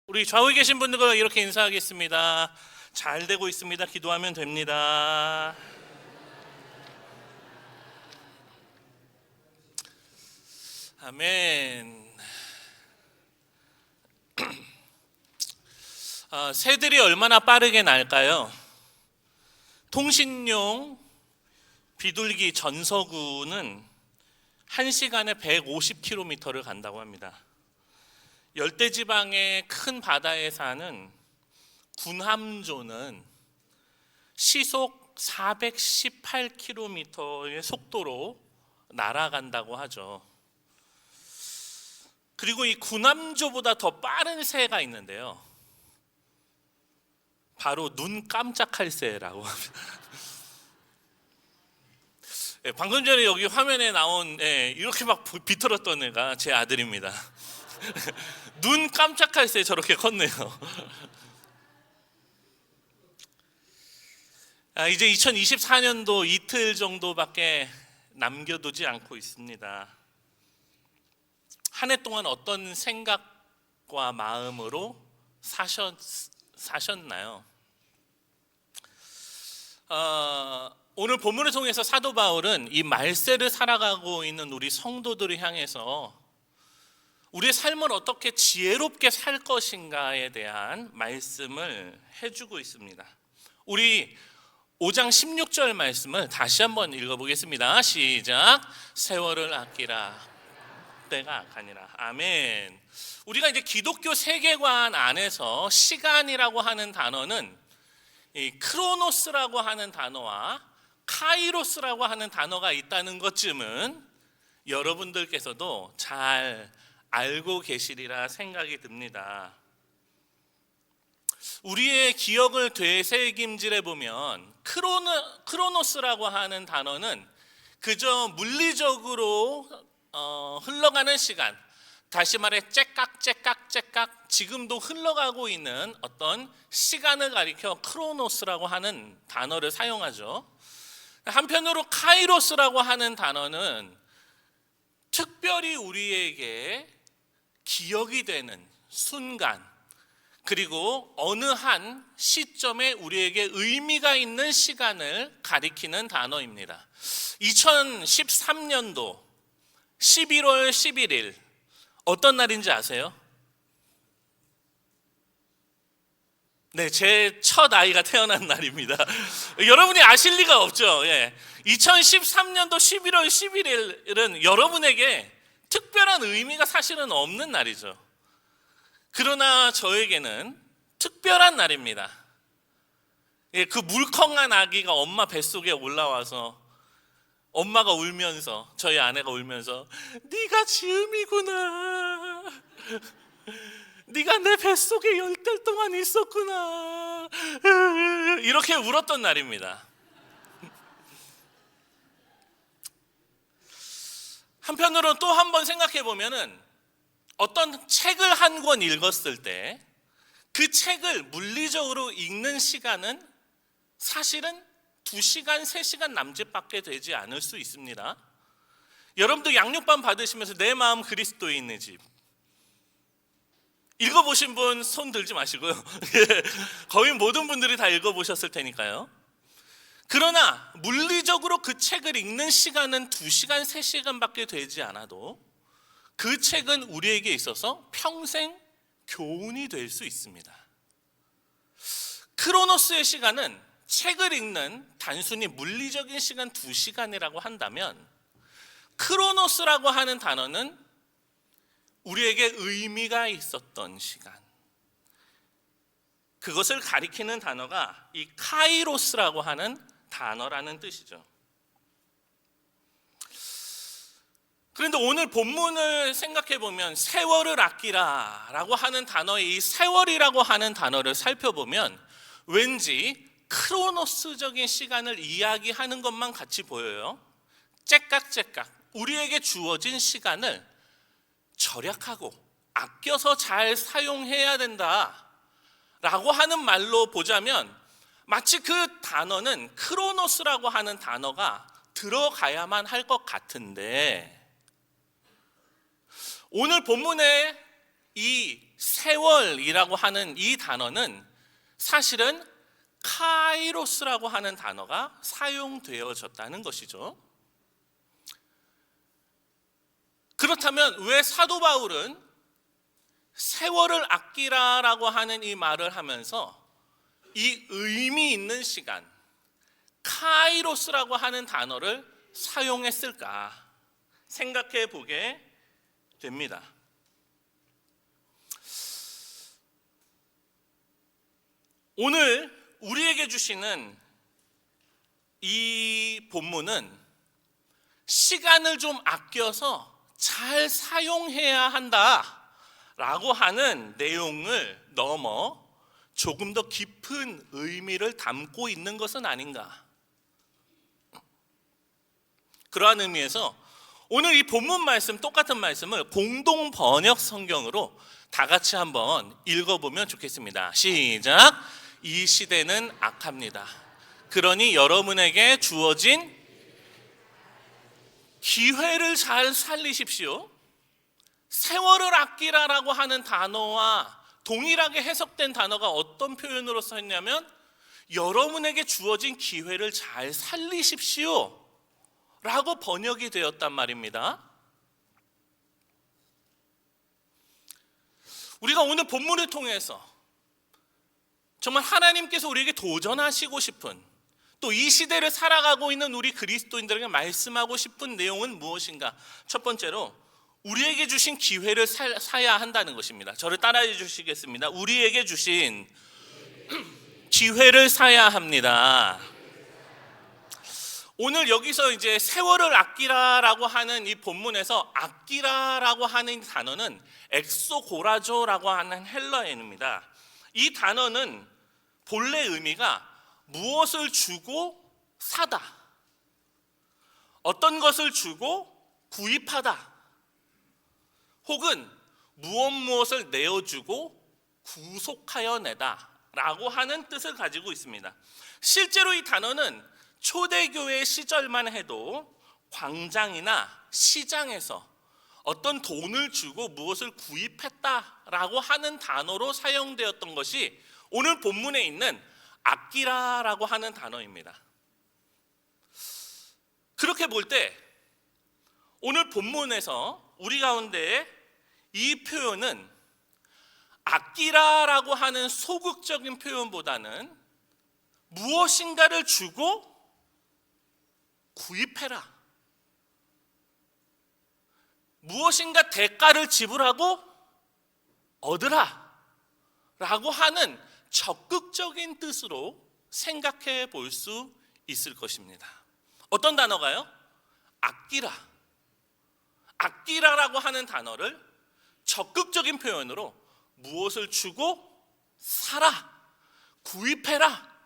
우리 좌우에 계신 분들과 이렇게 인사하겠습니다. 잘 되고 있습니다. 기도하면 됩니다. 아멘. 새들이 얼마나 빠르게 날까요? 통신용 비둘기 전서구는 1시간에 150km를 간다고 합니다. 열대지방의 큰 바다에 사는 군함조는 시속 418km의 속도로 날아간다고 하죠. 그리고 이 군함조보다 더 빠른 새가 있는데요. 바로 눈 깜짝할 새라고 합니다. 방금 전에 여기 화면에 나온 이렇게 막 비틀었던 애가 제 아들입니다. 눈 깜짝할 새 저렇게 컸네요. 이제 2024년도 이틀 정도밖에 남겨두지 않고 있습니다. 한 해 동안 어떤 생각과 마음으로 사셨나요? 오늘 본문을 통해서 사도 바울은 이 말세를 살아가고 있는 우리 성도들을 향해서 우리의 삶을 어떻게 지혜롭게 살 것인가에 대한 말씀을 해주고 있습니다. 우리 5장 16절 말씀을 다시 한번 읽어보겠습니다. 시작. 세월을 아끼라, 때가 악하니라. 아멘. 우리가 이제 기독교 세계관 안에서 시간이라고 하는 단어는 이 크로노스라고 하는 단어와 카이로스라고 하는 단어가 있다는 것쯤은 여러분들께서도 잘 알고 계시리라 생각이 듭니다. 우리의 기억을 되새김질해 보면 크로노스라고 하는 단어는 그저 물리적으로 흘러가는 시간, 다시 말해 째깍 지금도 흘러가고 있는 어떤 시간을 가리켜 크로노스라고 하는 단어를 사용하죠. 한편으로 카이로스라고 하는 단어는 특별히 우리에게 기억이 되는 순간, 그리고 어느 한 시점에 우리에게 의미가 있는 시간을 가리키는 단어입니다. 2013년도 11월 11일 어떤 날인지 아세요? 네, 제 첫 아이가 태어난 날입니다. 여러분이 아실 리가 없죠. 2013년도 11월 11일은 여러분에게 특별한 의미가 사실은 없는 날이죠. 그러나 저에게는 특별한 날입니다. 그 물컹한 아기가 엄마 뱃속에 올라와서 엄마가 울면서, 저희 아내가 울면서 네가 지음이구나, 네가 내 뱃속에 10달 동안 있었구나, 이렇게 울었던 날입니다. 한편으로 또 한 번 생각해 보면은 어떤 책을 한 권 읽었을 때 그 책을 물리적으로 읽는 시간은 사실은 2시간, 3시간 남짓밖에 되지 않을 수 있습니다. 여러분도 양육반 받으시면서 내 마음 그리스도에 있는 집 읽어보신 분 손 들지 마시고요. 거의 모든 분들이 다 읽어보셨을 테니까요. 그러나 물리적으로 그 책을 읽는 시간은 2시간, 3시간밖에 되지 않아도 그 책은 우리에게 있어서 평생 교훈이 될 수 있습니다. 크로노스의 시간은 책을 읽는 단순히 물리적인 시간 2시간이라고 한다면, 크로노스라고 하는 단어는 우리에게 의미가 있었던 시간, 그것을 가리키는 단어가 이 카이로스라고 하는 단어라는 뜻이죠. 그런데 오늘 본문을 생각해 보면 세월을 아끼라 라고 하는 단어의 이 세월이라고 하는 단어를 살펴보면 왠지 크로노스적인 시간을 이야기하는 것만 같이 보여요. 째깍째깍 우리에게 주어진 시간을 절약하고 아껴서 잘 사용해야 된다 라고 하는 말로 보자면 마치 그 단어는 크로노스라고 하는 단어가 들어가야만 할 것 같은데, 오늘 본문에 이 세월이라고 하는 이 단어는 사실은 카이로스라고 하는 단어가 사용되어졌다는 것이죠. 그렇다면 왜 사도 바울은 세월을 아끼라라고 하는 이 말을 하면서 이 의미 있는 시간, 카이로스라고 하는 단어를 사용했을까 생각해 보게 됩니다. 오늘 우리에게 주시는 이 본문은 시간을 좀 아껴서 잘 사용해야 한다라고 하는 내용을 넘어 조금 더 깊은 의미를 담고 있는 것은 아닌가. 그러한 의미에서 오늘 이 본문 말씀, 똑같은 말씀을 공동 번역 성경으로 다 같이 한번 읽어보면 좋겠습니다. 시작. 이 시대는 악합니다. 그러니 여러분에게 주어진 기회를 잘 살리십시오. 세월을 아끼라라고 하는 단어와 동일하게 해석된 단어가 어떤 표현으로 썼냐면 여러분에게 주어진 기회를 잘 살리십시오 라고 번역이 되었단 말입니다. 우리가 오늘 본문을 통해서 정말 하나님께서 우리에게 도전하시고 싶은, 또 이 시대를 살아가고 있는 우리 그리스도인들에게 말씀하고 싶은 내용은 무엇인가? 첫 번째로 우리에게 주신 기회를 사야 한다는 것입니다. 저를 따라해 주시겠습니다. 우리에게 주신 기회를 사야 합니다. 오늘 여기서 이제 세월을 아끼라라고 하는 이 본문에서 아끼라라고 하는 단어는 엑소고라조라고 하는 헬라어입니다. 이 단어는 본래 의미가 무엇을 주고 사다, 어떤 것을 주고 구입하다, 혹은 무엇을 내어주고 구속하여 내다 라고 하는 뜻을 가지고 있습니다. 실제로 이 단어는 초대교회 시절만 해도 광장이나 시장에서 어떤 돈을 주고 무엇을 구입했다라고 하는 단어로 사용되었던 것이 오늘 본문에 있는 아끼라라고 하는 단어입니다. 그렇게 볼 때 오늘 본문에서 우리 가운데 이 표현은 아끼라라고 하는 소극적인 표현보다는 무엇인가를 주고 구입해라, 무엇인가 대가를 지불하고 얻으라 라고 하는 적극적인 뜻으로 생각해 볼 수 있을 것입니다. 어떤 단어가요? 아끼라. 아끼라라고 하는 단어를 적극적인 표현으로 무엇을 주고 사라, 구입해라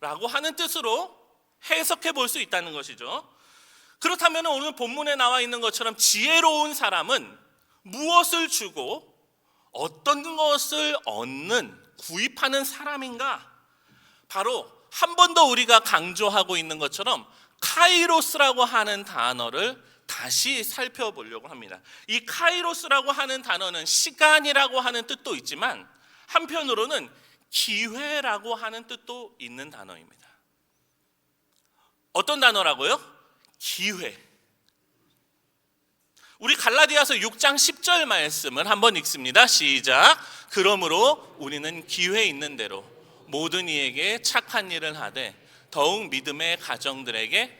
라고 하는 뜻으로 해석해 볼 수 있다는 것이죠. 그렇다면 오늘 본문에 나와 있는 것처럼 지혜로운 사람은 무엇을 주고 어떤 것을 얻는, 구입하는 사람인가? 바로 한 번 더 우리가 강조하고 있는 것처럼 카이로스라고 하는 단어를 다시 살펴보려고 합니다. 이 카이로스라고 하는 단어는 시간이라고 하는 뜻도 있지만 한편으로는 기회라고 하는 뜻도 있는 단어입니다. 어떤 단어라고요? 기회. 우리 갈라디아서 6장 10절 말씀을 한번 읽습니다. 시작. 그러므로 우리는 기회 있는 대로 모든 이에게 착한 일을 하되 더욱 믿음의 가정들에게,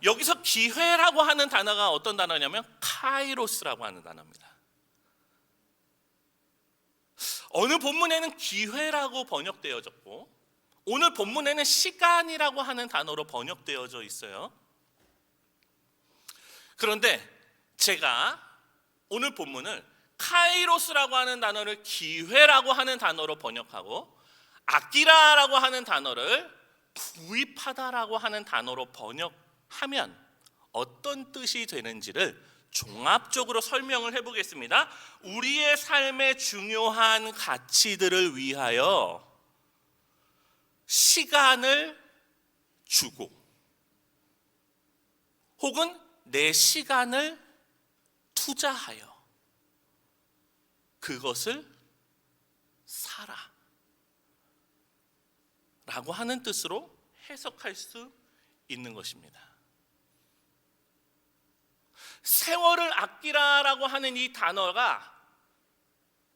여기서 기회라고 하는 단어가 어떤 단어냐면 카이로스라고 하는 단어입니다. 어느 본문에는 기회라고 번역되어졌고 오늘 본문에는 시간이라고 하는 단어로 번역되어져 있어요. 그런데 제가 오늘 본문을 카이로스라고 하는 단어를 기회라고 하는 단어로 번역하고 아끼라라고 하는 단어를 구입하다라고 하는 단어로 번역하면 어떤 뜻이 되는지를 종합적으로 설명을 해보겠습니다. 우리의 삶의 중요한 가치들을 위하여 시간을 주고 혹은 내 시간을 투자하여 그것을 살아 라고 하는 뜻으로 해석할 수 있는 것입니다. 세월을 아끼라라고 하는 이 단어가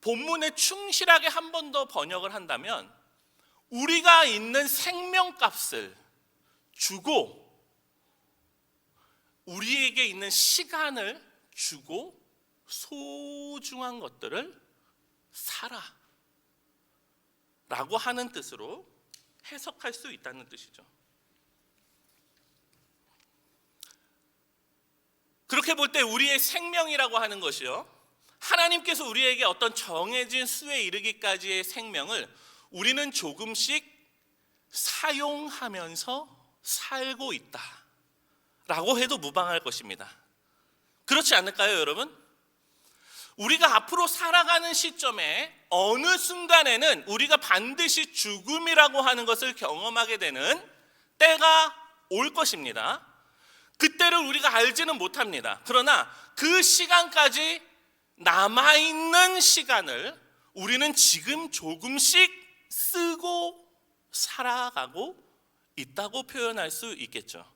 본문에 충실하게 한 번 더 번역을 한다면 우리가 있는 생명값을 주고 우리에게 있는 시간을 주고 소중한 것들을 사라 라고 하는 뜻으로 해석할 수 있다는 뜻이죠. 그렇게 볼 때 우리의 생명이라고 하는 것이요, 하나님께서 우리에게 어떤 정해진 수에 이르기까지의 생명을 우리는 조금씩 사용하면서 살고 있다 라고 해도 무방할 것입니다. 그렇지 않을까요, 여러분? 우리가 앞으로 살아가는 시점에 어느 순간에는 우리가 반드시 죽음이라고 하는 것을 경험하게 되는 때가 올 것입니다. 그때를 우리가 알지는 못합니다. 그러나 그 시간까지 남아있는 시간을 우리는 지금 조금씩 쓰고 살아가고 있다고 표현할 수 있겠죠.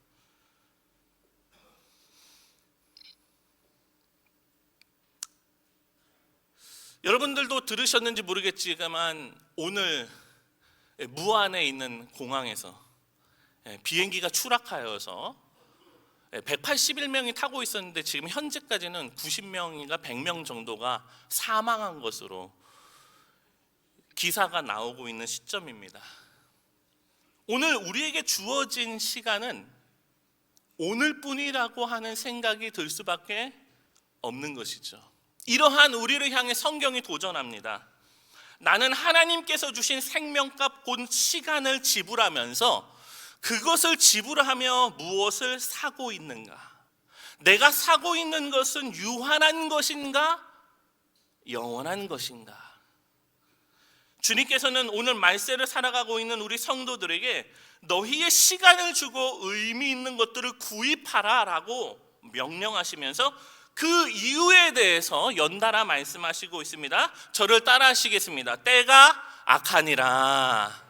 여러분들도 들으셨는지 모르겠지만 오늘 무안에 있는 공항에서 비행기가 추락하여서 181명이 타고 있었는데 지금 현재까지는 90명인가 100명 정도가 사망한 것으로 기사가 나오고 있는 시점입니다. 오늘 우리에게 주어진 시간은 오늘뿐이라고 하는 생각이 들 수밖에 없는 것이죠. 이러한 우리를 향해 성경이 도전합니다. 나는 하나님께서 주신 생명값 곧 시간을 지불하면서 그것을 지불하며 무엇을 사고 있는가? 내가 사고 있는 것은 유한한 것인가? 영원한 것인가? 주님께서는 오늘 말세를 살아가고 있는 우리 성도들에게 너희의 시간을 주고 의미 있는 것들을 구입하라 라고 명령하시면서 그 이유에 대해서 연달아 말씀하시고 있습니다. 저를 따라 하시겠습니다. 때가 악하니라.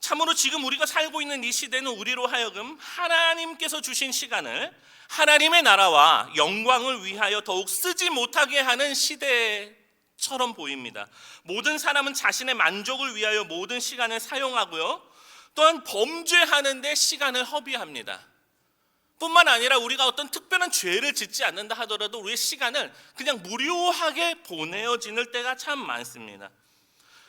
참으로 지금 우리가 살고 있는 이 시대는 우리로 하여금 하나님께서 주신 시간을 하나님의 나라와 영광을 위하여 더욱 쓰지 못하게 하는 시대처럼 보입니다. 모든 사람은 자신의 만족을 위하여 모든 시간을 사용하고요, 또한 범죄하는 데 시간을 허비합니다. 뿐만 아니라 우리가 어떤 특별한 죄를 짓지 않는다 하더라도 우리의 시간을 그냥 무료하게 보내어 지낼 때가 참 많습니다.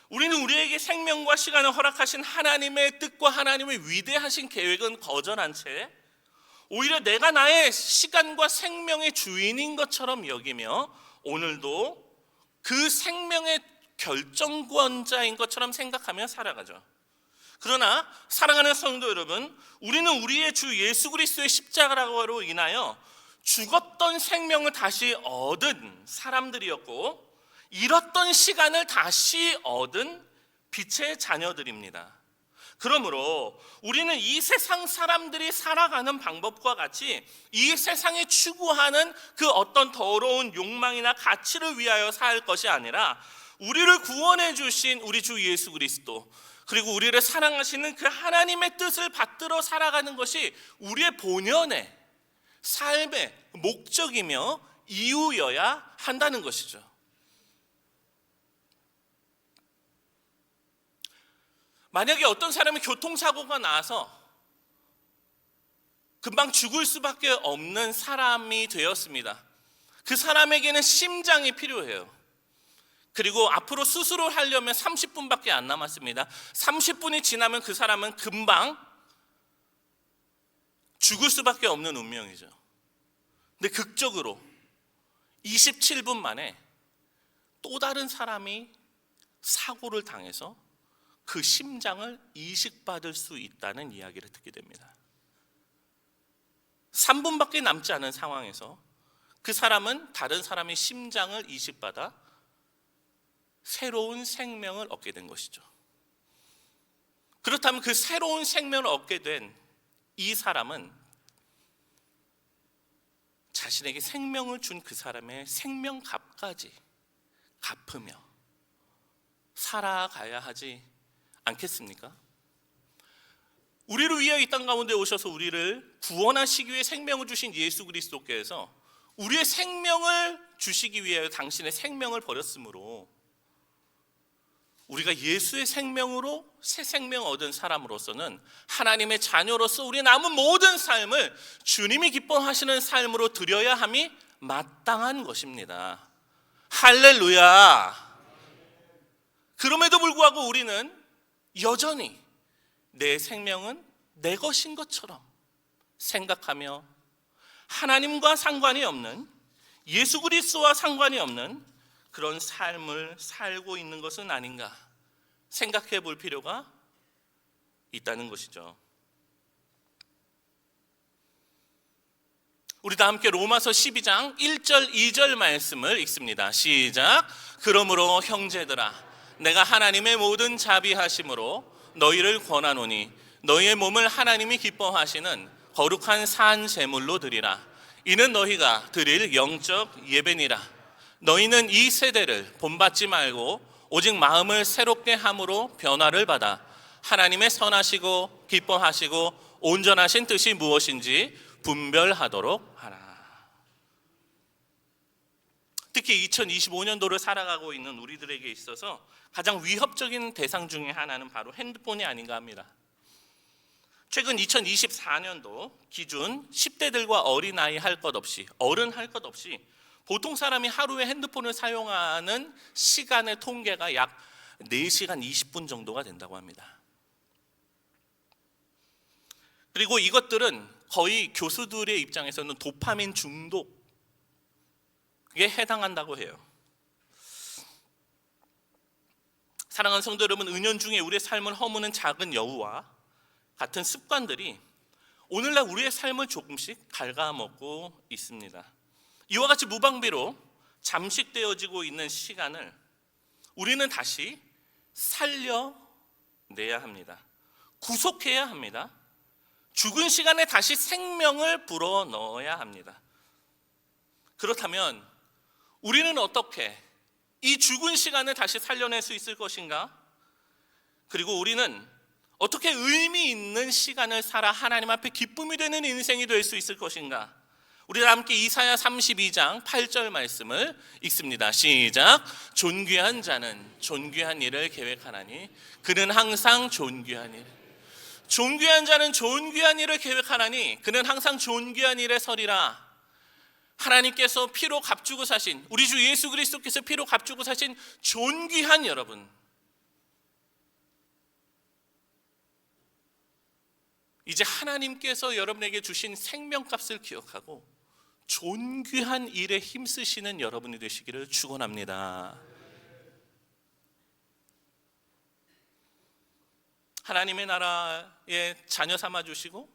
우리는 우리에게 생명과 시간을 허락하신 하나님의 뜻과 하나님의 위대하신 계획은 거절한 채 오히려 내가 나의 시간과 생명의 주인인 것처럼 여기며 오늘도 그 생명의 결정권자인 것처럼 생각하며 살아가죠. 그러나 사랑하는 성도 여러분, 우리는 우리의 주 예수 그리스도의 십자가로 인하여 죽었던 생명을 다시 얻은 사람들이었고 잃었던 시간을 다시 얻은 빛의 자녀들입니다. 그러므로 우리는 이 세상 사람들이 살아가는 방법과 같이 이 세상에 추구하는 그 어떤 더러운 욕망이나 가치를 위하여 살 것이 아니라 우리를 구원해 주신 우리 주 예수 그리스도, 그리고 우리를 사랑하시는 그 하나님의 뜻을 받들어 살아가는 것이 우리의 본연의 삶의 목적이며 이유여야 한다는 것이죠. 만약에 어떤 사람이 교통사고가 나서 금방 죽을 수밖에 없는 사람이 되었습니다. 그 사람에게는 심장이 필요해요. 그리고 앞으로 수술을 하려면 30분밖에 안 남았습니다. 30분이 지나면 그 사람은 금방 죽을 수밖에 없는 운명이죠. 근데 극적으로 27분 만에 또 다른 사람이 사고를 당해서 그 심장을 이식받을 수 있다는 이야기를 듣게 됩니다. 3분밖에 남지 않은 상황에서 그 사람은 다른 사람의 심장을 이식받아 새로운 생명을 얻게 된 것이죠. 그렇다면 그 새로운 생명을 얻게 된 이 사람은 자신에게 생명을 준 그 사람의 생명값까지 갚으며 살아가야 하지 않겠습니까? 우리를 위하여 이 땅 가운데 오셔서 우리를 구원하시기 위해 생명을 주신 예수 그리스도께서 우리의 생명을 주시기 위하여 당신의 생명을 버렸으므로 우리가 예수의 생명으로 새 생명 얻은 사람으로서는 하나님의 자녀로서 우리 남은 모든 삶을 주님이 기뻐하시는 삶으로 드려야 함이 마땅한 것입니다. 할렐루야. 그럼에도 불구하고 우리는 여전히 내 생명은 내 것인 것처럼 생각하며 하나님과 상관이 없는, 예수 그리스도와 상관이 없는 그런 삶을 살고 있는 것은 아닌가 생각해 볼 필요가 있다는 것이죠. 우리 다 함께 로마서 12장 1절 2절 말씀을 읽습니다. 시작. 그러므로 형제들아, 내가 하나님의 모든 자비하심으로 너희를 권하노니 너희의 몸을 하나님이 기뻐하시는 거룩한 산 제물로 드리라. 이는 너희가 드릴 영적 예배니라. 너희는 이 세대를 본받지 말고 오직 마음을 새롭게 함으로 변화를 받아 하나님의 선하시고 기뻐하시고 온전하신 뜻이 무엇인지 분별하도록 하라. 특히 2025년도를 살아가고 있는 우리들에게 있어서 가장 위협적인 대상 중에 하나는 바로 핸드폰이 아닌가 합니다. 최근 2024년도 기준 10대들과 어린아이 할 것 없이, 어른 할 것 없이 보통 사람이 하루에 핸드폰을 사용하는 시간의 통계가 약 4시간 20분 정도가 된다고 합니다. 그리고 이것들은 거의 교수들의 입장에서는 도파민 중독에 해당한다고 해요. 사랑하는 성도 여러분, 은연중에 우리의 삶을 허무는 작은 여우와 같은 습관들이 오늘날 우리의 삶을 조금씩 갉아먹고 있습니다. 이와 같이 무방비로 잠식되어지고 있는 시간을 우리는 다시 살려내야 합니다. 구속해야 합니다. 죽은 시간에 다시 생명을 불어넣어야 합니다. 그렇다면 우리는 어떻게 이 죽은 시간을 다시 살려낼 수 있을 것인가? 그리고 우리는 어떻게 의미 있는 시간을 살아 하나님 앞에 기쁨이 되는 인생이 될 수 있을 것인가? 우리 함께 이사야 32장 8절 말씀을 읽습니다. 시작. 존귀한 자는 존귀한 일을 계획하나니 그는 항상 존귀한 일. 존귀한 자는 존귀한 일을 계획하나니 그는 항상 존귀한 일에 서리라. 하나님께서 피로 값주고 사신, 우리 주 예수 그리스도께서 피로 값주고 사신 존귀한 여러분, 이제 하나님께서 여러분에게 주신 생명값을 기억하고 존귀한 일에 힘쓰시는 여러분이 되시기를 축원합니다. 하나님의 나라의 자녀 삼아 주시고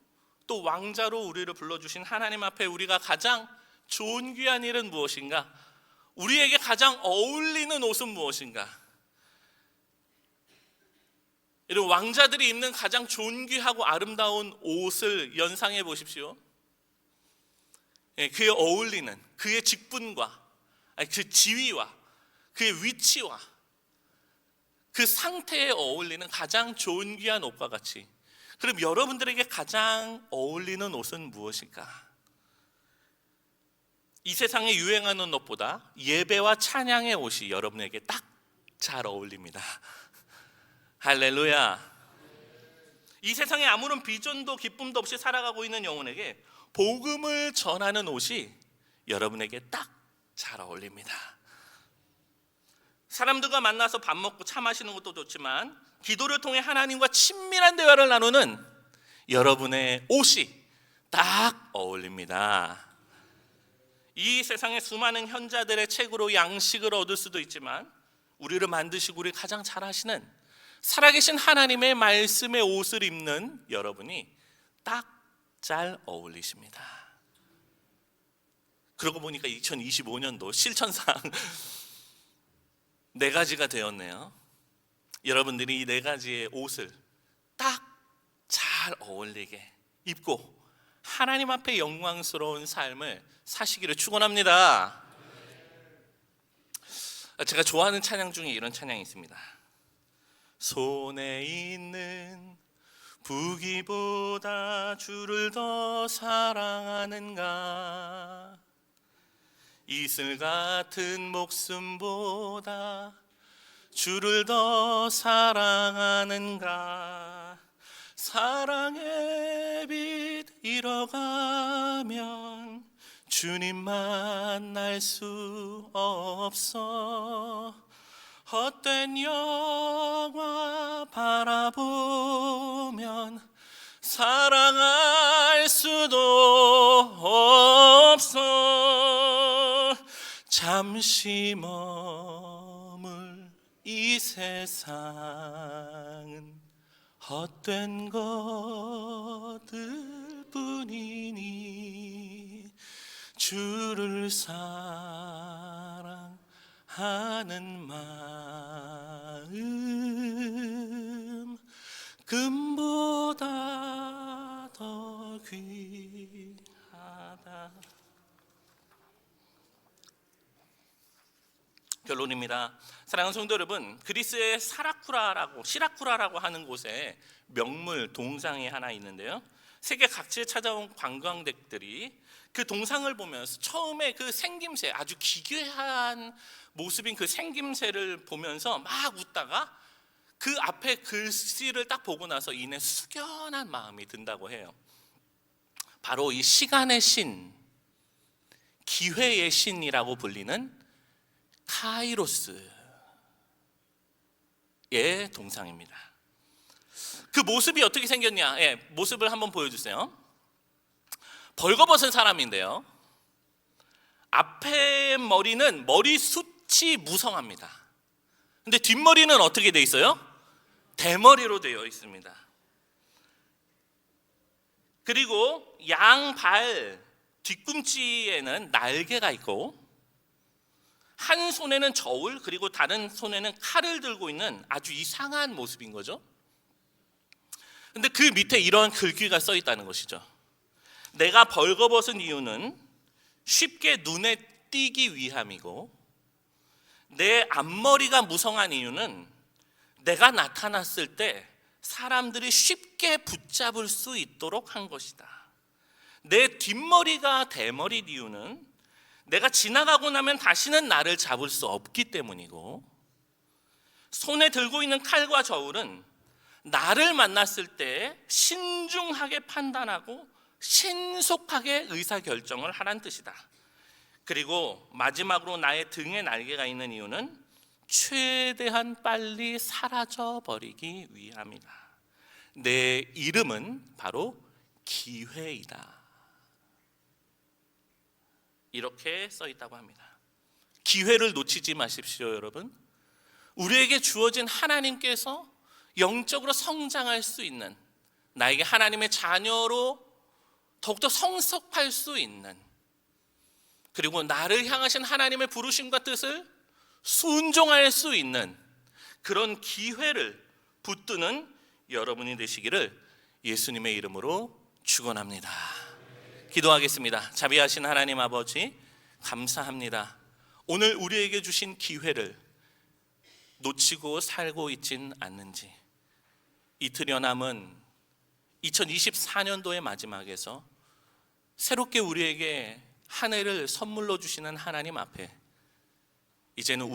또 왕자로 우리를 불러주신 하나님 앞에 우리가 가장 존귀한 일은 무엇인가? 우리에게 가장 어울리는 옷은 무엇인가? 이런 왕자들이 입는 가장 존귀하고 아름다운 옷을 연상해 보십시오. 그에 어울리는 그의 직분과 그 지위와 그의 위치와 그 상태에 어울리는 가장 존귀한 옷과 같이, 그럼 여러분들에게 가장 어울리는 옷은 무엇일까? 이 세상에 유행하는 옷보다 예배와 찬양의 옷이 여러분에게 딱 잘 어울립니다. 할렐루야. 이 세상에 아무런 비전도 기쁨도 없이 살아가고 있는 영혼에게 복음을 전하는 옷이 여러분에게 딱 잘 어울립니다. 사람들과 만나서 밥 먹고 차 마시는 것도 좋지만 기도를 통해 하나님과 친밀한 대화를 나누는 여러분의 옷이 딱 어울립니다. 이 세상의 수많은 현자들의 책으로 양식을 얻을 수도 있지만 우리를 만드시고 우리 가장 잘 아시는 살아계신 하나님의 말씀의 옷을 입는 여러분이 딱 잘 어울리십니다. 그러고 보니까 2025년도 실천상 4가지가 되었네요. 여러분들이 이 4가지의 옷을 딱 잘 어울리게 입고 하나님 앞에 영광스러운 삶을 사시기를 축원합니다. 제가 좋아하는 찬양 중에 이런 찬양이 있습니다. 손에 있는 부귀보다 주를 더 사랑하는가? 이슬 같은 목숨보다 주를 더 사랑하는가? 사랑의 빛 잃어가면 주님 만날 수 없어. 헛된 영화 바라보면 사랑할 수도 없어. 잠시 머물 이 세상은 헛된 것들 뿐이니 주를 사랑하는 마음 금보다 더 귀하다. 결론입니다. 사랑하는 성도 여러분, 그리스의 시라쿠라라고 하는 곳에 명물 동상이 하나 있는데요, 세계 각지에 찾아온 관광객들이 그 동상을 보면서 처음에 그 생김새, 아주 기괴한 모습인 그 생김새를 보면서 막 웃다가 그 앞에 글씨를 딱 보고 나서 이내 숙연한 마음이 든다고 해요. 바로 이 시간의 신, 기회의 신이라고 불리는 카이로스의 동상입니다. 그 모습이 어떻게 생겼냐? 모습을 한번 보여주세요. 벌거벗은 사람인데요, 앞에 머리는 머리숱이 무성합니다. 근데 뒷머리는 어떻게 돼 있어요? 대머리로 되어 있습니다. 그리고 양발 뒤꿈치에는 날개가 있고 한 손에는 저울, 그리고 다른 손에는 칼을 들고 있는 아주 이상한 모습인 거죠. 근데 그 밑에 이런 글귀가 써 있다는 것이죠. 내가 벌거벗은 이유는 쉽게 눈에 띄기 위함이고, 내 앞머리가 무성한 이유는 내가 나타났을 때 사람들이 쉽게 붙잡을 수 있도록 한 것이다. 내 뒷머리가 대머리인 이유는 내가 지나가고 나면 다시는 나를 잡을 수 없기 때문이고, 손에 들고 있는 칼과 저울은 나를 만났을 때 신중하게 판단하고 신속하게 의사결정을 하란 뜻이다. 그리고 마지막으로 나의 등에 날개가 있는 이유는 최대한 빨리 사라져버리기 위함이다. 내 이름은 바로 기회이다. 이렇게 써 있다고 합니다. 기회를 놓치지 마십시오, 여러분. 우리에게 주어진 하나님께서 영적으로 성장할 수 있는, 나에게 하나님의 자녀로 더욱더 성숙할 수 있는, 그리고 나를 향하신 하나님의 부르심과 뜻을 순종할 수 있는 그런 기회를 붙드는 여러분이 되시기를 예수님의 이름으로 축원합니다. 기도하겠습니다. 자비하신 하나님 아버지, 감사합니다. 오늘 우리에게 주신 기회를 놓치고 살고 있진 않는지, 이틀여 남은 2024년도의 마지막에서 새롭게 우리에게 한 해를 선물로 주시는 하나님 앞에 이제는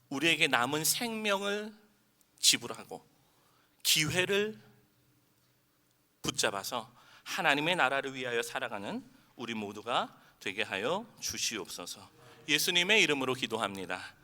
우리에게 남은 생명을 지불하고 기회를 붙잡아서 하나님의 나라를 위하여 살아가는 우리 모두가 되게 하여 주시옵소서. 예수님의 이름으로 기도합니다.